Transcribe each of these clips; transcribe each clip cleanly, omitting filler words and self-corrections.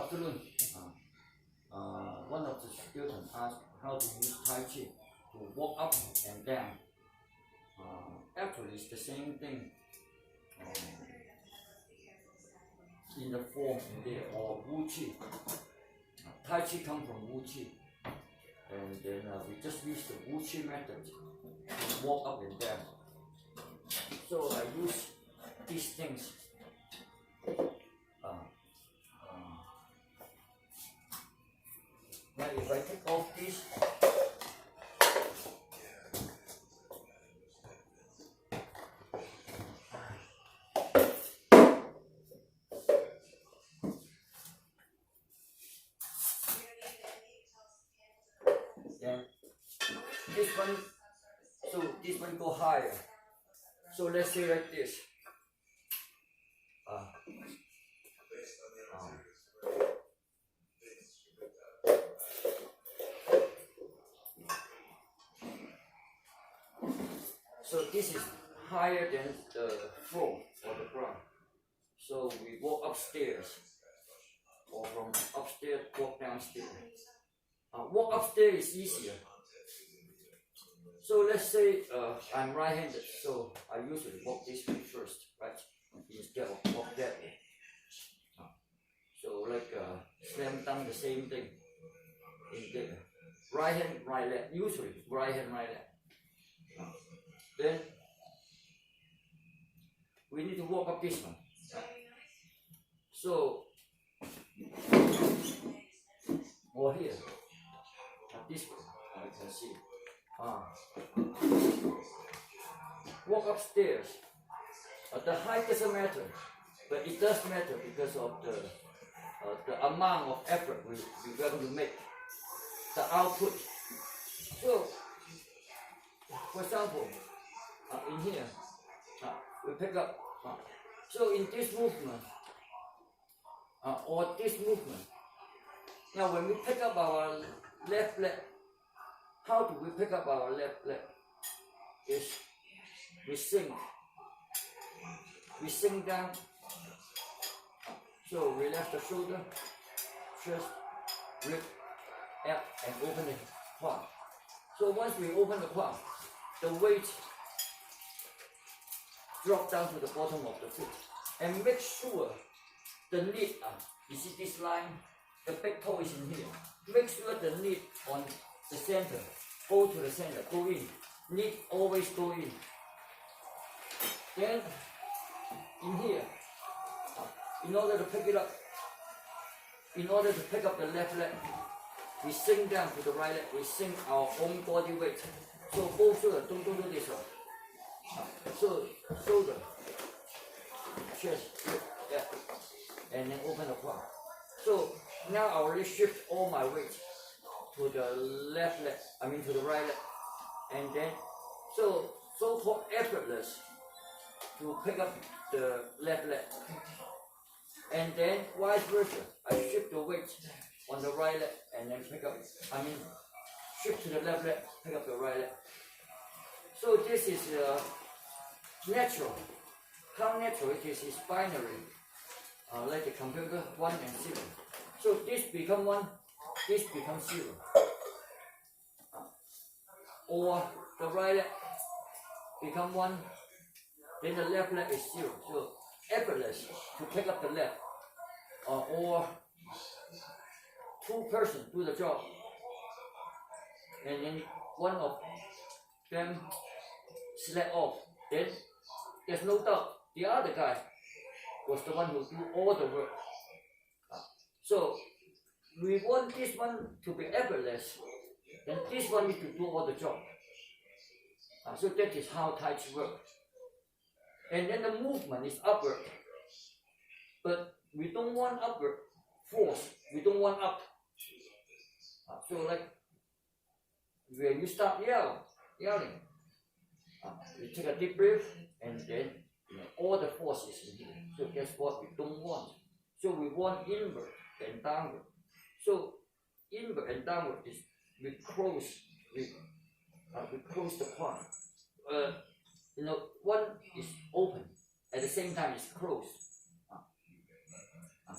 afternoon, one of the students asked how to use Tai Chi to walk up and down. Actually, it's the same thing in the form there, or Wu Chi. Tai Chi comes from Wu Chi, and then we just use the Wu Chi method to walk up and down. So I use these things. Now if I take off this, then this one, so this one go higher. So let's say like this. So this is higher than the floor or the ground. So we walk upstairs, or from upstairs walk downstairs. Walk upstairs is easier. So let's say I'm right-handed, so I usually walk this way first, right? Instead of walk that way. So like slam dunk, the same thing. In the right hand, right leg. Usually right hand, right leg. Then we need to walk up this one. So or here, this way, you can see. Walk upstairs. The height doesn't matter, but it does matter because of the amount of effort we're going to make, the output. So, for example, in here, we pick up. So in this movement, or this movement, now when we pick up our left leg, how do we pick up our left leg? Is we sink down. So relax the shoulder, chest, rib, up, and open the palm. So once we open the palm, the weight drop down to the bottom of the foot, and make sure the knee, you see this line, the big toe is in here. Make sure the knee on the center, go to the center, go in. Knee always go in. Then in here, in order to pick it up, in order to pick up the left leg, we sink down to the right leg, we sink our own body weight. So both shoulders, don't do this one. So shoulder, chest, yeah, and then open the palm. So now I already shift all my weight to the left leg, to the right leg, and then so-called effortless to pick up the left leg. And then vice versa, I shift the weight on the right leg and then shift to the left leg, pick up the right leg. So this is natural. How natural it is binary, like the computer, 1 and 0. So this become 1, this becomes 0. Or the right leg become 1, then the left leg is 0. So effortless to pick up the left. Or 2 persons do the job, and then one of them slack off. Then there's no doubt the other guy was the one who do all the work. So we want this one to be effortless, then this one needs to do all the job. So that is how Tai Chi works. And then the movement is upward, but we don't want upward force, we don't want up. So like when you start yelling, you take a deep breath, and then all the force is in here. So that's what we don't want. So we want inward and downward. So inward and downward is we close the palm. One is open, at the same time it's closed.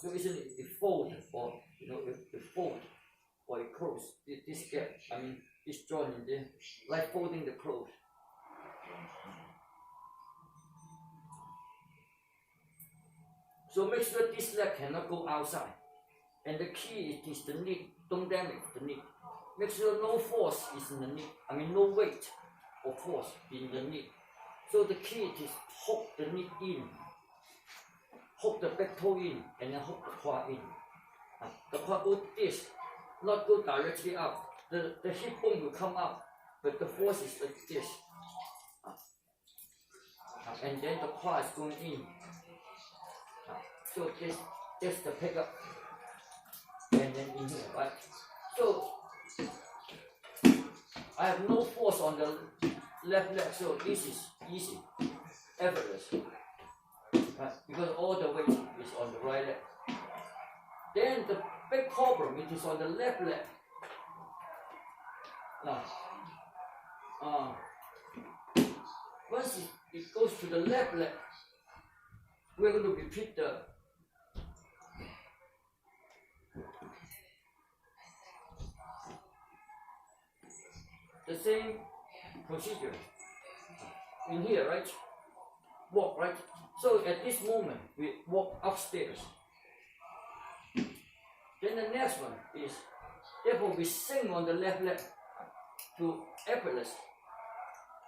So isn't it fold or it fold or it close this gap? I mean this joint in there, like folding the clothes. So make sure this leg cannot go outside. And the key is the knee. Don't damage the knee. Make sure no force is in the knee. I mean no weight or force in the knee. So the key is hook the knee in, hook the back toe in, and then hook the quad in. The quad go this, not go directly up. The hip bone will come up, but the force is like this. And then the quad is going in. So this the pickup. And then in here, right? So I have no force on the left leg, so this is easy, effortless, right? Because all the weight is on the right leg. Then the big problem it is on the left leg. Now, once it goes to the left leg, we're going to repeat the same procedure in here, right? Walk, right? So at this moment, we walk upstairs. Then the next one is, therefore we sing on the left leg to effortless.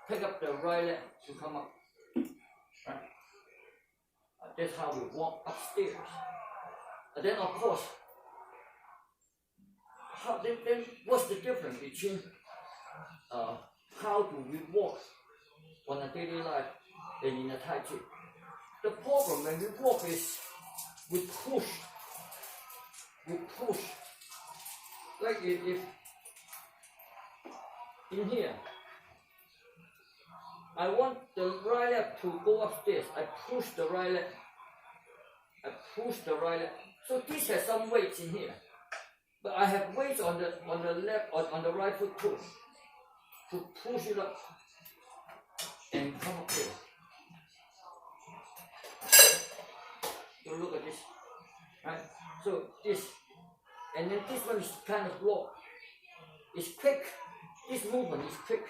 Pick up the right leg to come up. Right? That's how we walk upstairs. And then of course, then what's the difference between how do we walk on a daily life and in a Tai Chi? The problem when we walk is we push. Like if in here, I want the right leg to go upstairs, I push the right leg. So this has some weight in here. But I have weight on the left on the right foot too. To push it up and come up there. So look at this, right? So this, and then this one is kind of low. It's quick. This movement is quick.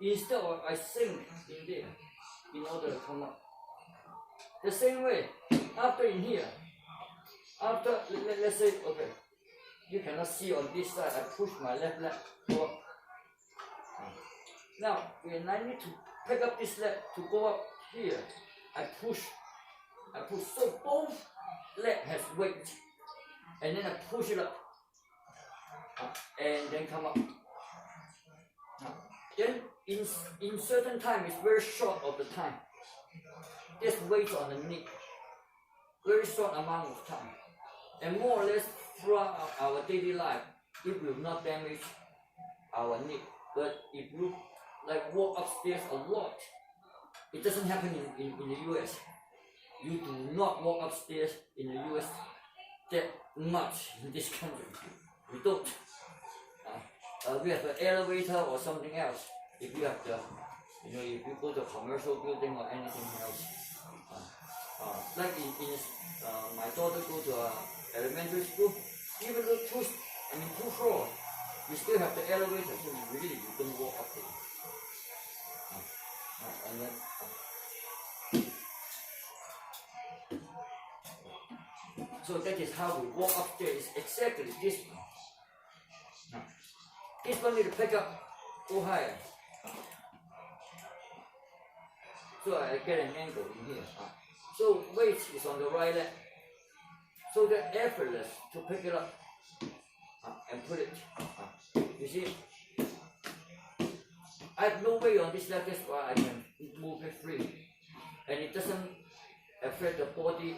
Instead of I sink in there in order to come up. The same way, after in here, after let's say, okay, you cannot see on this side. I push my left leg go up. Now, when I need to pick up this leg to go up here, I push. So both leg has weight, and then I push it up, and then come up. Then in certain time, it's very short of the time. There's weight on the knee, very short amount of time, and more or less throughout our daily life, it will not damage our knee. But if you like walk upstairs a lot, it doesn't happen in the US. You do not walk upstairs in the US that much in this country. We don't. We have an elevator or something else. If you have the, if you go to a commercial building or anything else. Like my daughter go to elementary school, even though two floors, you still have the elevator, so you don't walk up there. And then, so that is how we walk up there. It's exactly this one. This one need to pick up, go higher. So I get an angle in here. So weight is on the right leg. So the effortless to pick it up and put it. You see? I have no weight on this leg, that's why I can move it free. And it doesn't affect the body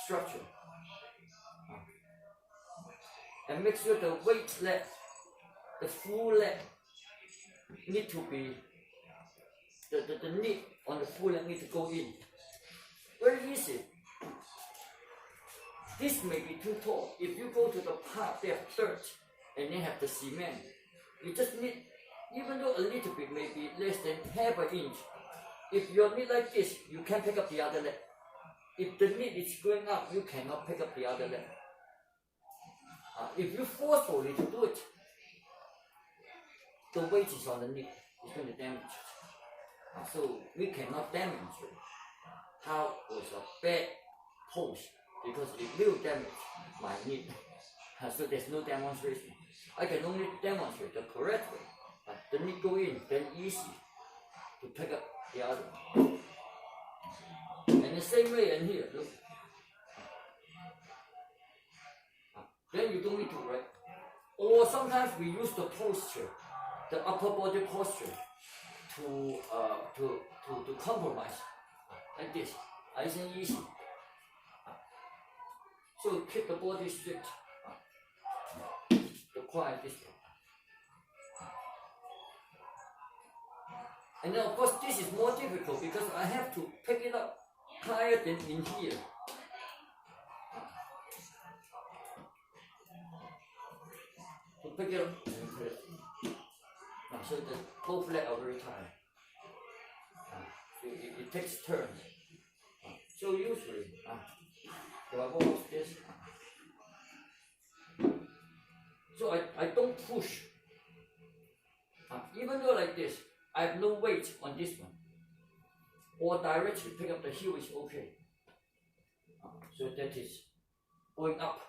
structure. And make sure the weight leg, the full leg, need to be, the knee on the full leg need to go in. Very easy. This may be too tall. If you go to the park, they have dirt and they have the cement. You just need, even though a little bit, maybe less than half an inch. If your knee like this, you can pick up the other leg. if the knee is going up, you cannot pick up the other leg. If you forcefully to do it, the weight is on the knee, it's going to damage it. So we cannot demonstrate how was a bad pose because it will damage my knee. So there's no demonstration. I can only demonstrate the correct way. The knee go in, then easy to pick up the other one. And the same way in here, look. Then you don't need to, right? Or sometimes we use the posture, the upper body posture, to compromise, like this. Isn't easy. So keep the body straight. The quiet this way. And then of course this is more difficult because I have to pick it up higher than in here. To pick it up and put it. So the both legs are very tired. So it takes turns. So usually, if I walk like this, so I don't push. Even though like this, I have no weight on this one. Or directly pick up the heel is okay. So that is going up.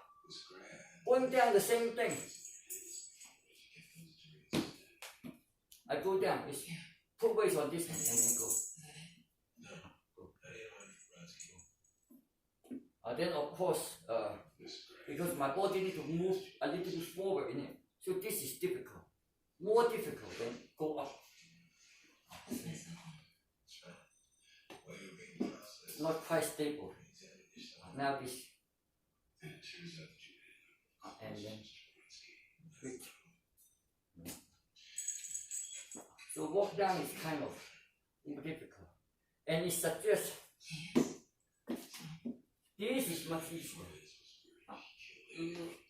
Going down the same thing. I go down, it's put weight on this hand and then go. Then of course, because my body need to move a little bit forward in it, so this is difficult, more difficult than go up. Not quite stable. Now this, and then switch. So walk down is kind of more difficult, and it suggests. This is much easier.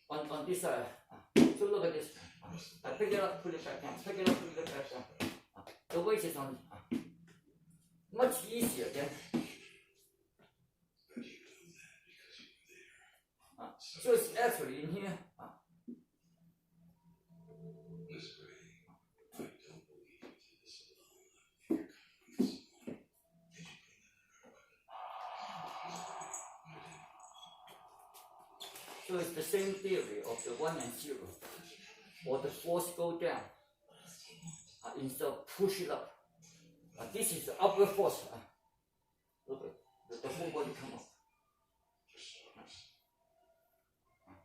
On this side. So look at this. I pick it up, put it back down. Pick it up, put it back down. The weight is on much easier than. So it's actually in here. So it's the same theory of the 1 and 0, or the force go down instead of push it up. This is the upward force. Look at the whole body come up.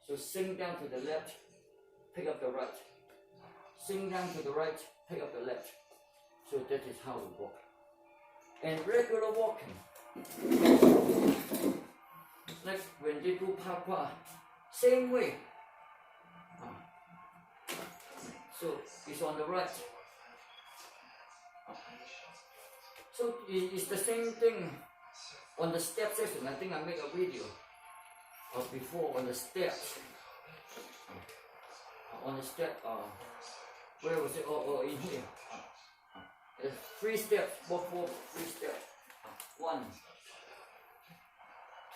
So sink down to the left, pick up the right. Sink down to the right, pick up the left. So that is how we walk. And regular walking, like when they do pa, same way. So it's on the right. So it's the same thing on the step section. I think I made a video of before on the steps. On the step, where was it? Oh, in here. There's 3 steps. Walk forward, 3 steps. 1,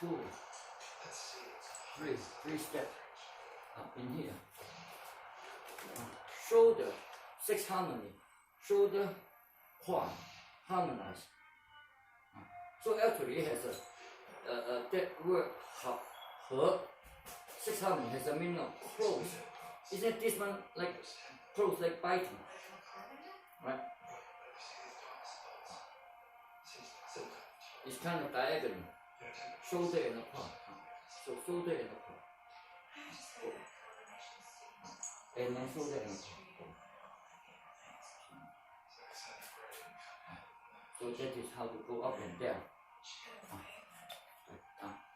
2, 3 steps in here. Shoulder, 6 harmony. Shoulder, quad, harmonize. So actually it has that word 和 6 harmony has a meaning of close. Isn't this one like close, like biting? Right? It's kind of diagonal. Shoulder and a quad. So shoulder and a quad. And then shoulder and a quad. So that is how to go up and down.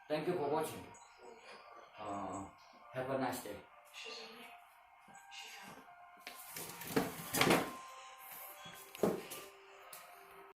Thank you for watching. Have a nice day.